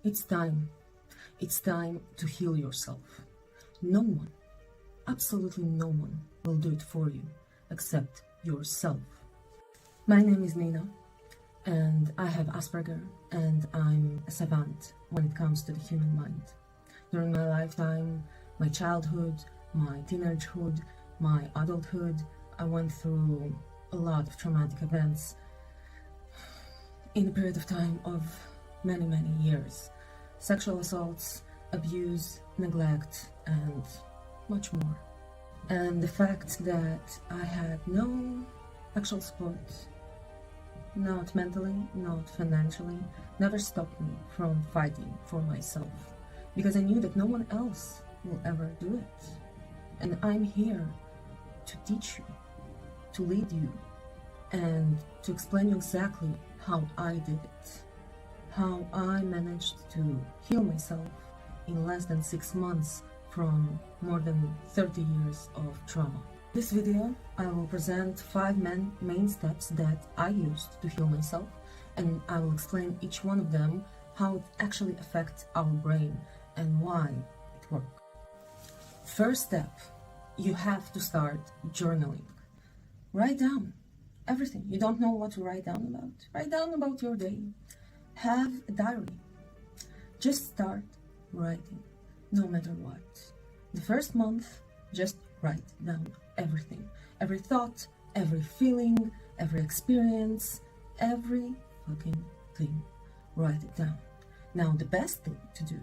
It's time. It's time to heal yourself. No one, absolutely no one, will do it for you except yourself. My name is Nina, and I have Asperger, and I'm a savant when it comes to the human mind. During my lifetime, my childhood, my teenagehood, my adulthood, I went through a lot of traumatic events in a period of time of many years. Sexual assaults, abuse, neglect, and much more. And the fact that I had no actual support, not mentally, not financially, never stopped me from fighting for myself, because I knew that no one else will ever do it. And I'm here to teach you, to lead you, and to explain you exactly how I did it, how I managed to heal myself in less than 6 months from more than 30 years of trauma. This video, I will present 5 main steps that I used to heal myself, and I will explain each one of them, how it actually affects our brain and why it works. First step, you have to start journaling. Write down everything. You don't know what to write down about? Write down about your day. Have a diary. Just start writing, no matter what. The first month, just write down everything. Every thought, every feeling, every experience, every fucking thing. Write it down. Now, the best thing to do,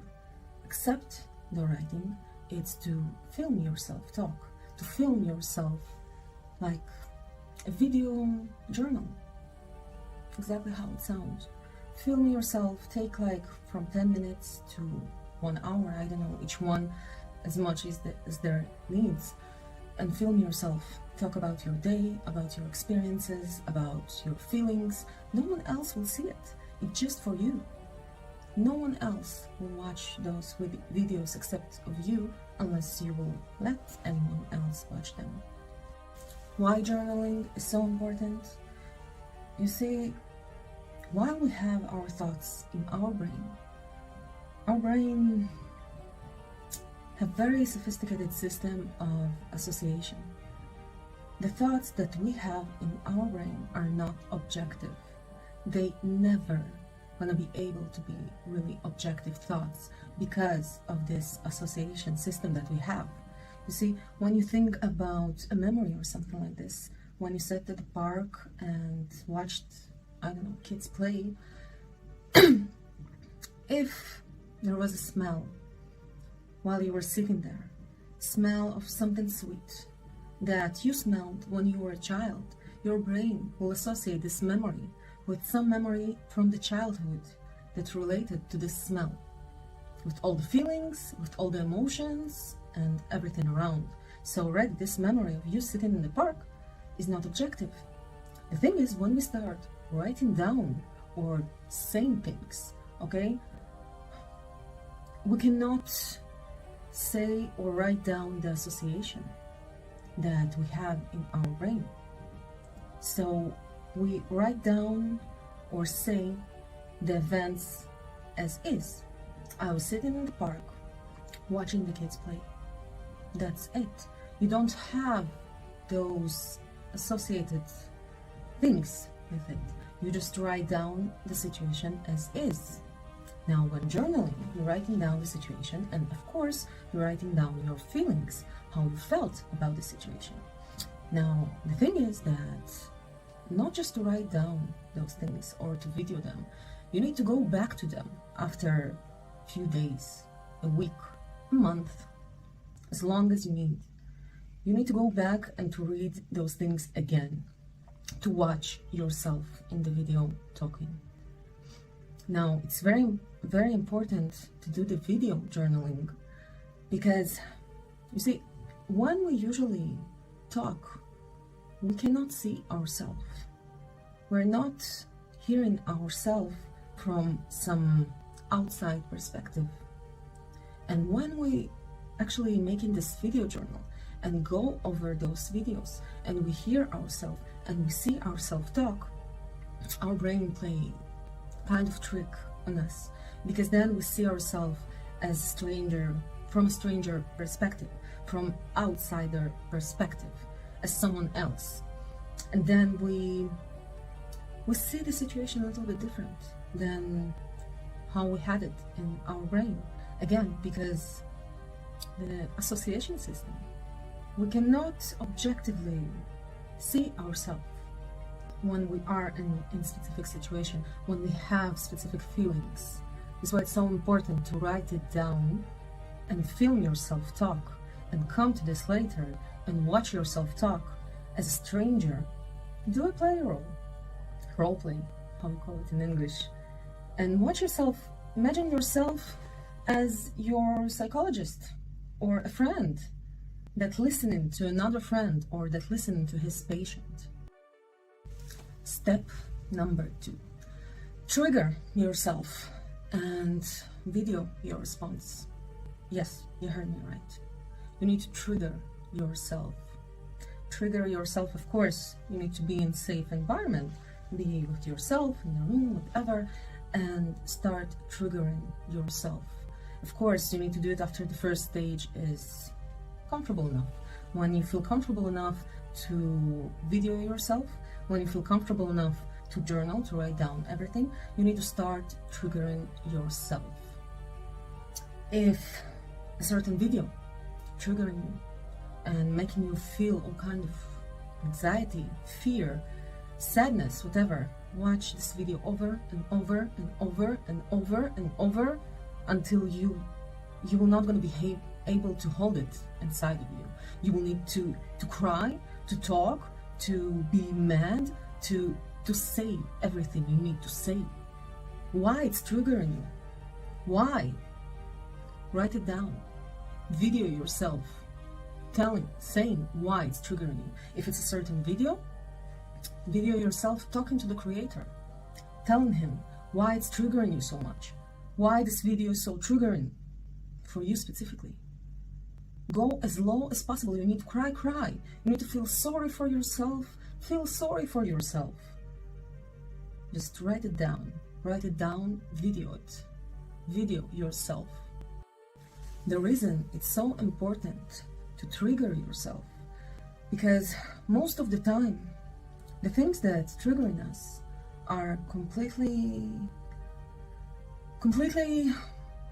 except the writing, is to film yourself talk, to film yourself like a video journal. Exactly how it sounds. Film yourself, take like from 10 minutes to 1 hour, I don't know, each one as much as their needs, and film yourself. Talk about your day, about your experiences, about your feelings. No one else will see it. It's just for you. No one else will watch those videos except of you, unless you will let anyone else watch them. Why journaling is so important? You see, while we have our thoughts in our brain have very sophisticated system of association. The thoughts that we have in our brain are not objective. They never gonna be able to be really objective thoughts because of this association system that we have. You see, when you think about a memory or something like this, when you sat at the park and watched, I don't know, kids play, if there was a smell while you were sitting there, smell of something sweet that you smelled when you were a child, your brain will associate this memory with some memory from the childhood that related to this smell, with all the feelings, with all the emotions, and everything around. So already this memory of you sitting in the park is not objective. The thing is, when we start writing down or saying things, okay, we cannot say or write down the association that we have in our brain. So we write down or say the events as is. I was sitting in the park watching the kids play. That's it. You don't have those associated things with it. You just write down the situation as is. Now, when journaling, you're writing down the situation, and of course, you're writing down your feelings, how you felt about the situation. Now, the thing is that not just to write down those things or to video them, you need to go back to them after a few days, a week, a month, as long as you need. You need to go back and to read those things again, to watch yourself in the video talking. Now, it's very important to do the video journaling, because you see, when we usually talk, we cannot see ourselves. We're not hearing ourselves from some outside perspective. And when we actually making this video journal and go over those videos and we hear ourselves and we see ourselves talk, our brain play kind of trick on us. because then we see ourselves as stranger, from a stranger perspective, from outsider perspective, as someone else. And then we see the situation a little bit different than how we had it in our brain. Again, because the association system, we cannot objectively see ourselves when we are in specific situation, when we have specific feelings. That's why it's so important to write it down and film yourself talk, and come to this later and watch yourself talk as a stranger. Do a play role play, how we call it in English, and watch yourself, imagine yourself as your psychologist or a friend that listening to another friend, or that listening to his patient. Step number 2, trigger yourself and video your response. Yes, you heard me right. You need to trigger yourself. Trigger yourself, of course, you need to be in safe environment, be with yourself, in the room, whatever, and start triggering yourself. Of course, you need to do it after the first stage is comfortable enough. When you feel comfortable enough to video yourself, when you feel comfortable enough to journal, to write down everything, you need to start triggering yourself. If a certain video triggering you and making you feel all kind of anxiety, fear, sadness, whatever, watch this video over and over and over and over and over until you will not going to be able to hold it inside of you. You will need to cry, to talk, to be mad, to say everything you need to say. Why it's triggering you? Why? Write it down. Video yourself, saying why it's triggering you. If it's a certain video yourself talking to the creator, telling him why it's triggering you so much, why this video is so triggering for you specifically. Go as low as possible. You need to cry. You need to feel sorry for yourself. Feel sorry for yourself. Just write it down, video it. Video yourself. The reason it's so important to trigger yourself, because most of the time, the things that's triggering us are completely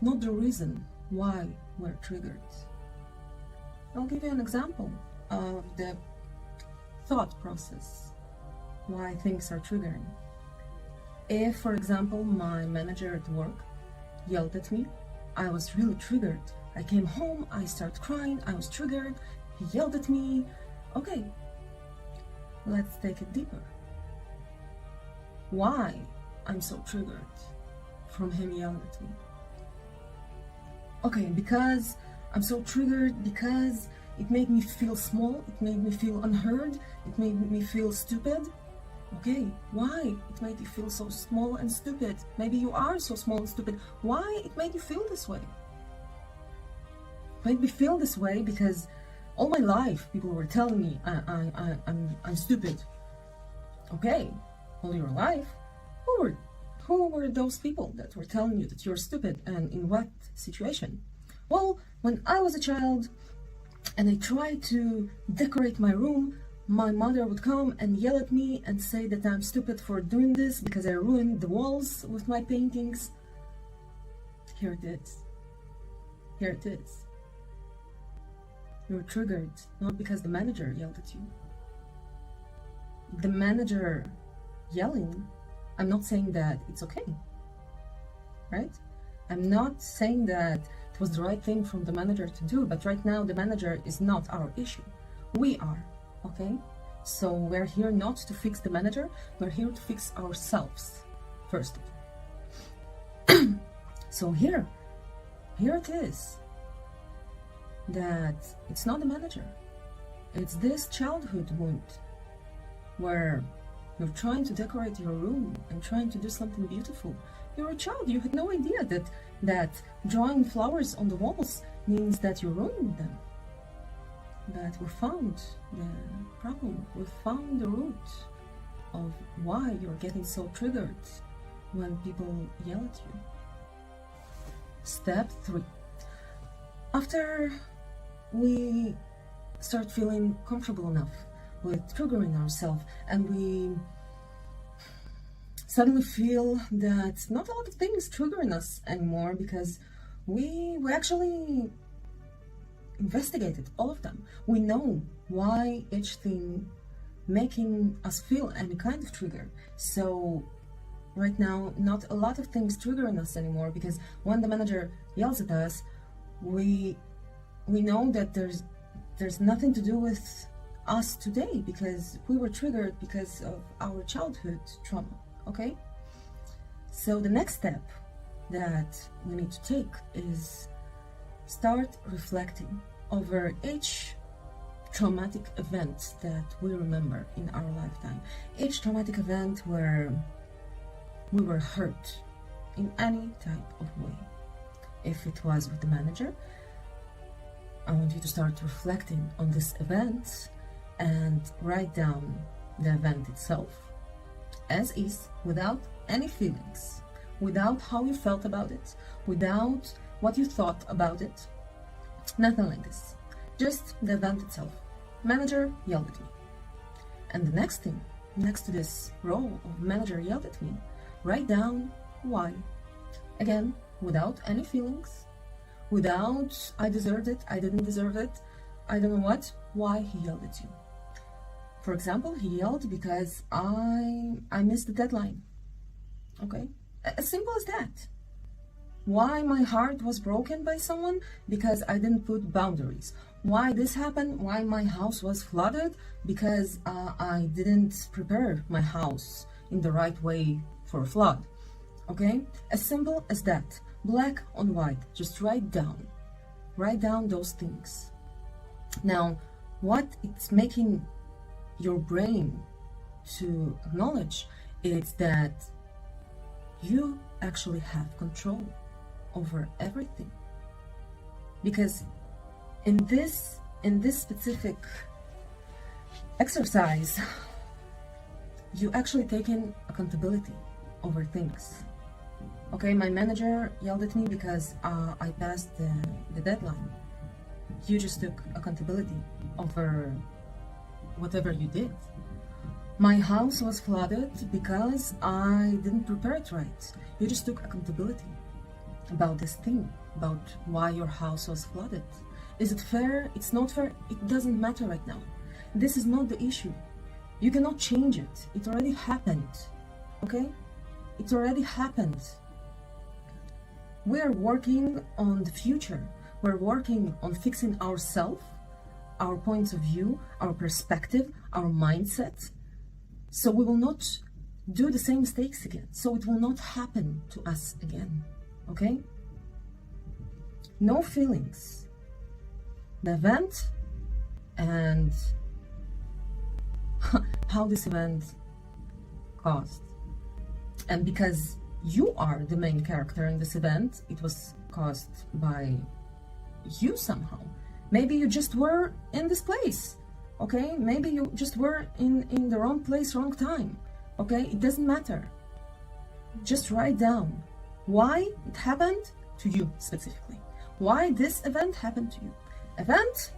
not the reason why we're triggered. I'll give you an example of the thought process, why things are triggering. If, for example, my manager at work yelled at me, I was really triggered. I came home, I started crying, I was triggered, he yelled at me. Okay, let's take it deeper. Why I'm so triggered from him yelling at me? Okay, because I'm so triggered because it made me feel small, it made me feel unheard, it made me feel stupid. Okay, why it made you feel so small and stupid? Maybe you are so small and stupid. Why it made you feel this way? It made me feel this way because all my life people were telling me I'm stupid. Okay, all your life, who were those people that were telling you that you're stupid, and in what situation? Well, when I was a child and I tried to decorate my room, my mother would come and yell at me and say that I'm stupid for doing this because I ruined the walls with my paintings. Here it is. Here it is. You're triggered, not because the manager yelled at you. The manager yelling, I'm not saying that it's okay, right? I'm not saying that it was the right thing from the manager to do, but right now the manager is not our issue. We are, okay? So we're here not to fix the manager, we're here to fix ourselves, first of all. So here it is, that it's not the manager, it's this childhood wound where you're trying to decorate your room and trying to do something beautiful. You're a child, you had no idea that drawing flowers on the walls means that you're ruining them. But we found the problem, we found the root of why you're getting so triggered when people yell at you. Step 3. After we start feeling comfortable enough with triggering ourselves, and we suddenly feel that not a lot of things triggering us anymore, because we actually investigated all of them. We know why each thing making us feel any kind of trigger. So right now, not a lot of things triggering us anymore, because when the manager yells at us, we know that there's nothing to do with us today, because we were triggered because of our childhood trauma. Okay? So the next step that we need to take is start reflecting over each traumatic event that we remember in our lifetime. Each traumatic event where we were hurt in any type of way. If it was with the manager, I want you to start reflecting on this event and write down the event itself as is, without any feelings, without how you felt about it, without what you thought about it, nothing like this. Just the event itself. Manager yelled at me. And the next thing, next to this row of manager yelled at me, write down why. Again, without any feelings, without I deserved it, I didn't deserve it, I don't know what, why he yelled at you. For example, he yelled because I missed the deadline. Okay? As simple as that. Why my heart was broken by someone? Because I didn't put boundaries. Why this happened? Why my house was flooded? Because I didn't prepare my house in the right way for a flood. Okay? As simple as that. Black on white. Just write down. Write down those things. Now, what it's making your brain to acknowledge is that you actually have control over everything. Because in this specific exercise, you actually taking accountability over things. Okay, my manager yelled at me because I passed the deadline. You just took accountability over whatever you did. My house was flooded because I didn't prepare it right. You just took accountability about this thing, about why your house was flooded. Is it fair? It's not fair. It doesn't matter right now. This is not the issue. You cannot change it. It already happened. Okay? It already happened. We're working on the future. We're working on fixing ourselves, our points of view, our perspective, our mindset, so we will not do the same mistakes again, so it will not happen to us again. Okay? No feelings. The event and how this event caused. And because you are the main character in this event, it was caused by you somehow. Maybe you just were in this place, okay? Maybe you just were in the wrong place, wrong time, okay? It doesn't matter. Just write down why it happened to you specifically. Why this event happened to you. Event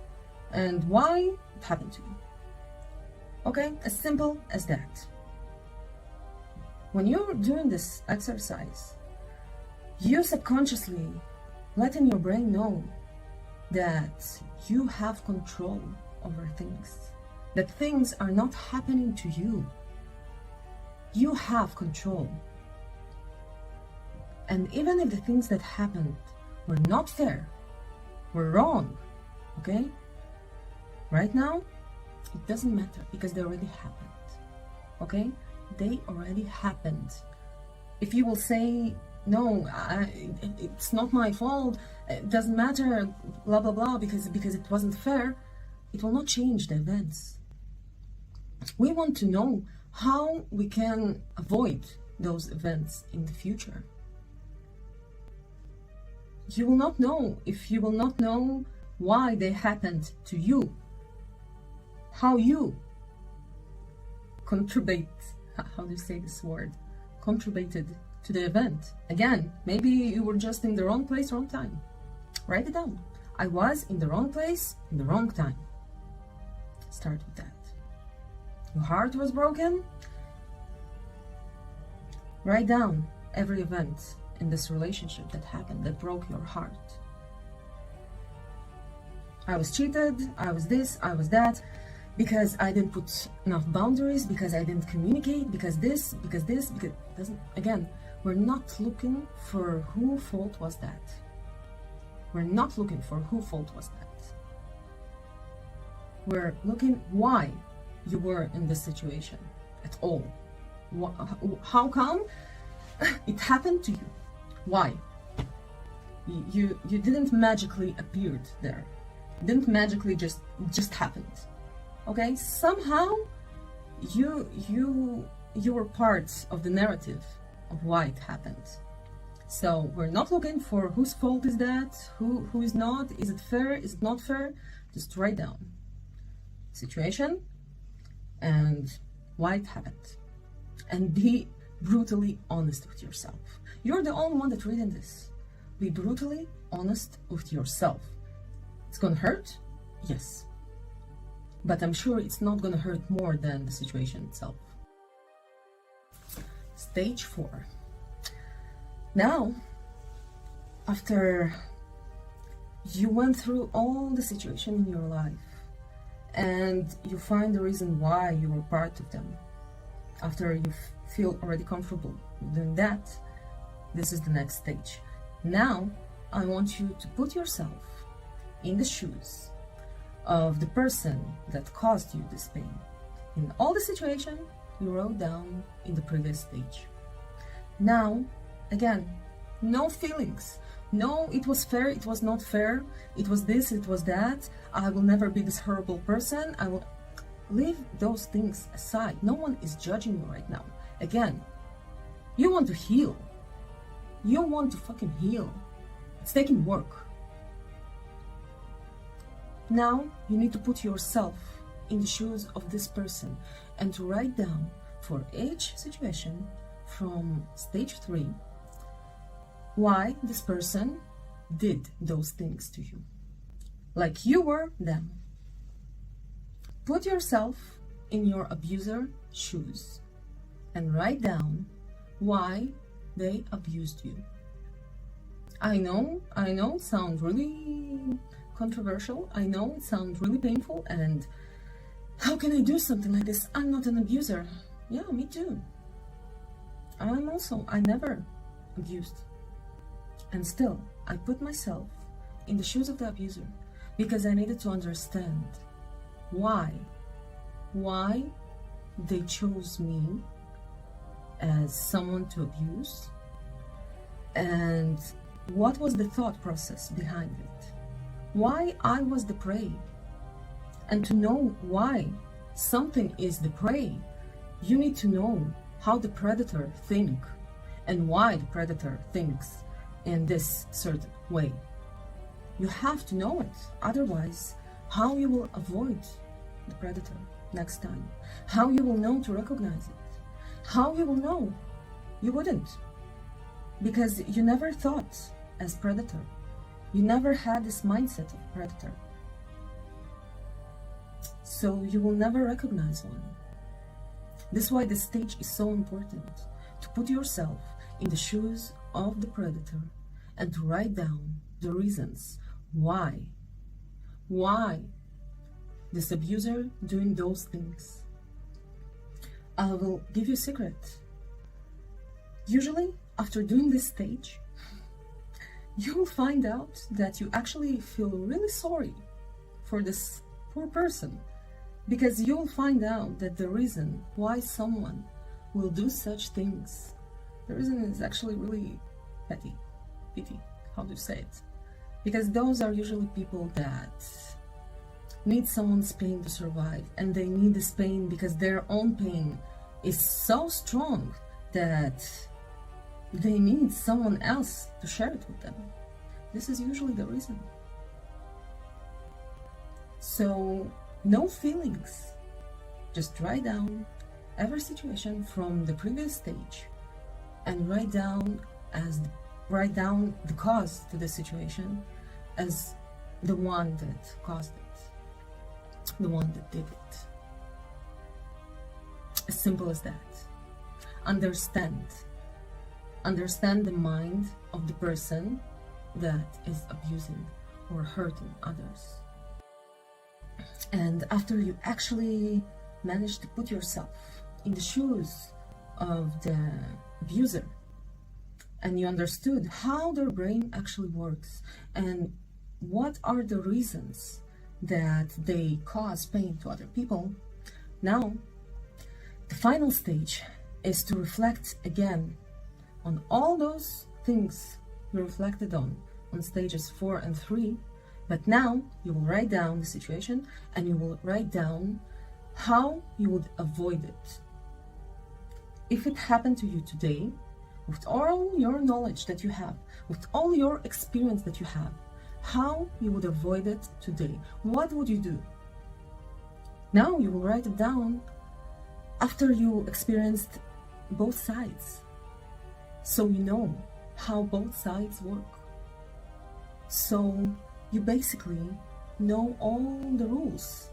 and why it happened to you. Okay? As simple as that. When you're doing this exercise, you subconsciously letting your brain know that you have control over things, that things are not happening to you. You have control. And even if the things that happened were not fair, were wrong, okay? Right now, it doesn't matter because they already happened, okay? They already happened. If you will say, no, it's not my fault, it doesn't matter, blah, blah, blah, because it wasn't fair, it will not change the events. We want to know how we can avoid those events in the future. You will not know if you will not know why they happened to you, how you contribute, how do you say this word? Contributed to the event. Again, maybe you were just in the wrong place, wrong time. Write it down. I was in the wrong place, in the wrong time. Start with that. Your heart was broken. Write down every event in this relationship that happened, that broke your heart. I was cheated, I was this, I was that, because I didn't put enough boundaries, because I didn't communicate, because doesn't, again, we're not looking for who fault was that. We're not looking for who fault was that. We're looking why you were in this situation at all. How come it happened to you? Why? You didn't magically appeared there. It didn't magically just happened. Okay? Somehow you were part of the narrative of why it happened. So we're not looking for whose fault is that, who is not, is it fair, is it not fair? Just write down situation and why it happened. And be brutally honest with yourself. You're the only one that's reading this. Be brutally honest with yourself. It's gonna hurt? Yes. But I'm sure it's not gonna hurt more than the situation itself. Stage 4. Now, after you went through all the situation in your life and you find the reason why you were part of them, after you feel already comfortable doing that, this is the next stage. Now, I want you to put yourself in the shoes of the person that caused you this pain. In all the situation you wrote down in the previous stage. Now, again, no feelings. No, it was fair, it was not fair, it was this, it was that, I will never be this horrible person, I will... Leave those things aside. No one is judging you right now. Again, you want to heal. You want to fucking heal. It's taking work. Now, you need to put yourself in the shoes of this person and to write down for each situation from stage 3 why this person did those things to you. Like you were them. Put yourself in your abuser shoes and write down why they abused you. I know it sounds really controversial. I know it sounds really painful, and how can I do something like this? I'm not an abuser. Yeah, me too. I never abused. And still, I put myself in the shoes of the abuser because I needed to understand why they chose me as someone to abuse, and what was the thought process behind it, why I was the prey. And to know why something is the prey, you need to know how the predator thinks and why the predator thinks in this certain way. You have to know it, otherwise how you will avoid the predator next time, how you will know to recognize it, how you will know. You wouldn't, because you never thought as predator, you never had this mindset of predator, so you will never recognize one. This is why this stage is so important, to put yourself in the shoes of the predator and to write down the reasons why this abuser doing those things. I will give you a secret. Usually, after doing this stage, you will find out that you actually feel really sorry for this poor person, because you will find out that the reason why someone will do such things, the reason is actually really pity, how do you say it? Because those are usually people that need someone's pain to survive, and they need this pain because their own pain is so strong that they need someone else to share it with them. This is usually the reason. So, no feelings. Just write down every situation from the previous stage and write down the cause to the situation as the one that caused it, the one that did it. As simple as that. Understand the mind of the person that is abusing or hurting others. And after you actually manage to put yourself in the shoes of the abuser, and you understood how their brain actually works and what are the reasons that they cause pain to other people, now the final stage is to reflect again on all those things you reflected on stages 4 and 3. But now you will write down the situation and you will write down how you would avoid it. If it happened to you today, with all your knowledge that you have, with all your experience that you have, how you would avoid it today. What would you do? Now you will write it down after you experienced both sides, so you know how both sides work. So you basically know all the rules,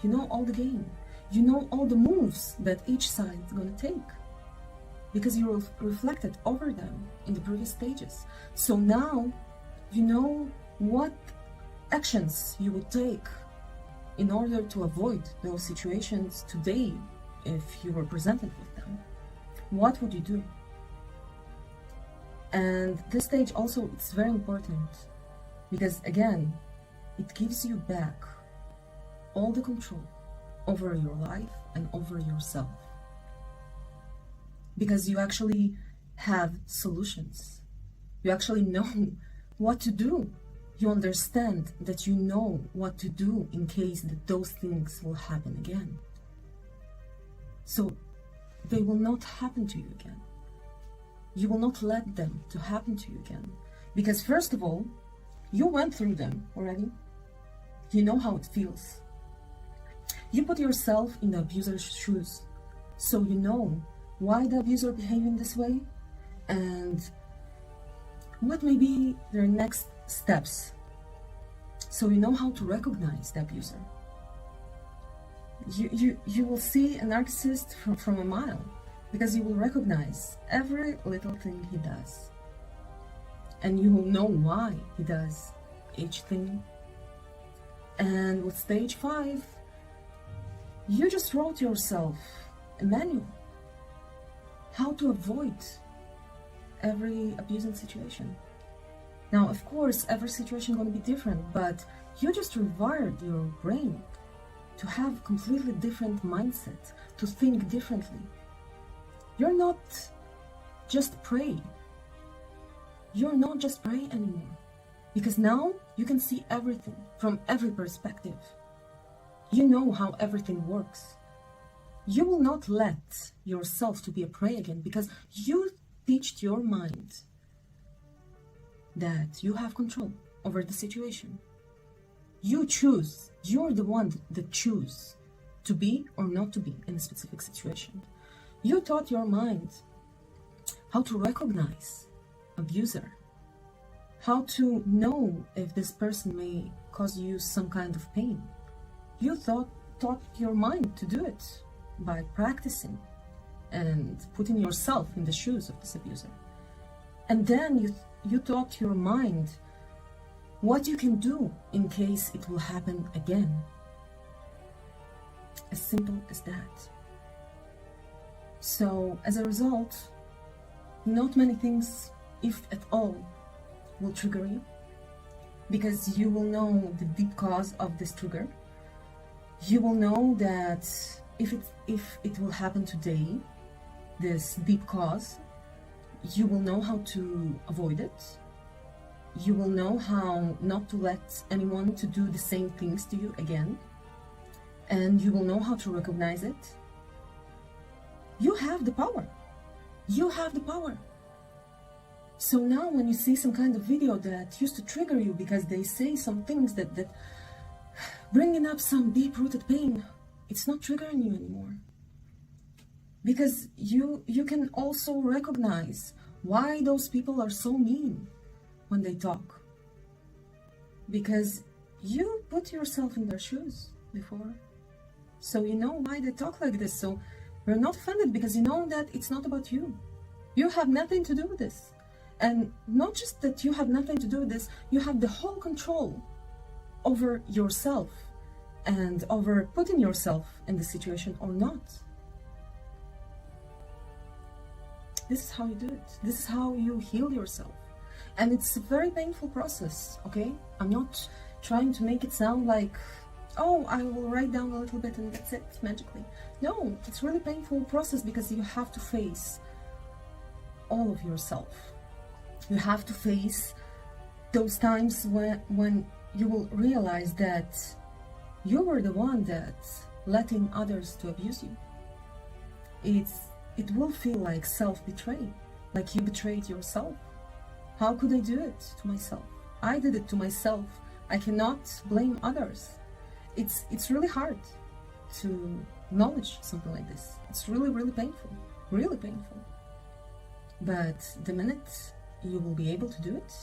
you know all the game, you know all the moves that each side is going to take, because you reflected over them in the previous stages. So now you know what actions you would take in order to avoid those situations today. If you were presented with them, what would you do? And this stage also, it's very important, because again, it gives you back all the control over your life and over yourself, because you actually have solutions. You actually know what to do. You understand that you know what to do in case that those things will happen again. So they will not happen to you again. You will not let them to happen to you again. Because first of all, you went through them already. You know how it feels. You put yourself in the abuser's shoes. So you know why the abuser behaving this way and what may be their next steps. So you know how to recognize the abuser. You will see a narcissist from a mile, because you will recognize every little thing he does, and you will know why he does each thing. And with stage 5, you just wrote yourself a manual how to avoid every abusing situation. Now, of course, every situation is going to be different, but you just rewired your brain to have completely different mindset, to think differently. You're not just prey. You're not just prey anymore, because now you can see everything from every perspective. You know how everything works. You will not let yourself to be a prey again, because you teached your mind that you have control over the situation. You choose. You're the one that choose to be or not to be in a specific situation. You taught your mind how to recognize abuser, how to know if this person may cause you some kind of pain. You taught your mind to do it by practicing and putting yourself in the shoes of this abuser. And then you taught your mind what you can do in case it will happen again. As simple as that. So as a result, not many things, if at all, will trigger you, because you will know the deep cause of this trigger. You will know that if it will happen today, this deep cause, you will know how to avoid it. You will know how not to let anyone to do the same things to you again. And you will know how to recognize it. You have the power. You have the power. So now when you see some kind of video that used to trigger you because they say some things that bringing up some deep-rooted pain, it's not triggering you anymore. Because you can also recognize why those people are so mean when they talk. Because you put yourself in their shoes before. So you know why they talk like this. So you're not offended because you know that it's not about you. You have nothing to do with this. And not just that you have nothing to do with this, you have the whole control over yourself and over putting yourself in the situation or not. This is how you do it. This is how you heal yourself. And it's a very painful process, okay? I'm not trying to make it sound like, oh, I will write down a little bit and that's it, magically. No, it's really painful process because you have to face all of yourself. You have to face those times when you will realize that you were the one that's letting others to abuse you. It will feel like self-betrayal, like you betrayed yourself. How could I do it to myself? I did it to myself. I cannot blame others. It's really hard to acknowledge something like this. It's really, really painful, really painful. But the minute you will be able to do it,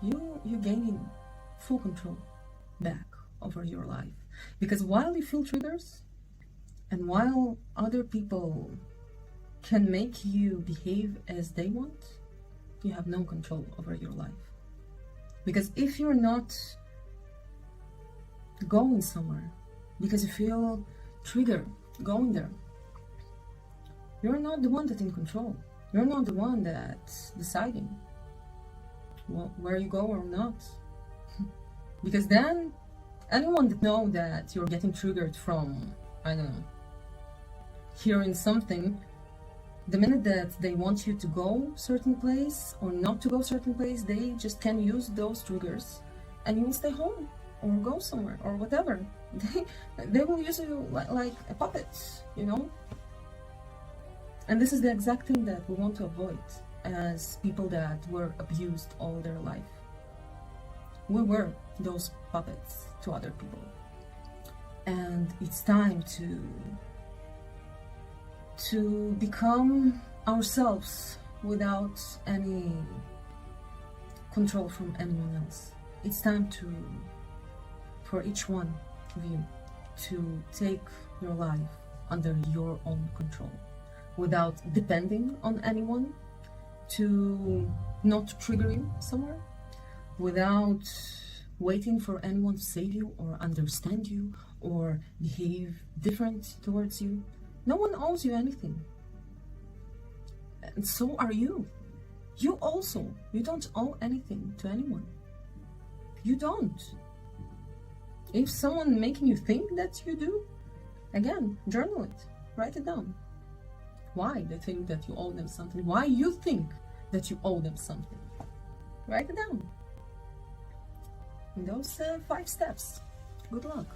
you're gaining full control back over your life. Because while you feel triggers, and while other people can make you behave as they want, you have no control over your life. Because if you're not going somewhere because you feel triggered going there, you're not the one that's in control. You're not the one that's deciding where you go or not. Because then anyone that knows that you're getting triggered from, I don't know, hearing something, the minute that they want you to go certain place or not to go certain place, they just can use those triggers and you will stay home or go somewhere or whatever. They will use you like a puppet, you know? And this is the exact thing that we want to avoid as people that were abused all their life. We were those puppets to other people. And it's time to become ourselves without any control from anyone else. It's time for each one of you to take your life under your own control without depending on anyone to not trigger you somewhere, without waiting for anyone to save you or understand you or behave different towards you. No one owes you anything. And so are you. You also, you don't owe anything to anyone. You don't. If someone making you think that you do, again, journal it, write it down. Why they think that you owe them something? Why you think that you owe them something? Write it down. In those 5 steps. Good luck.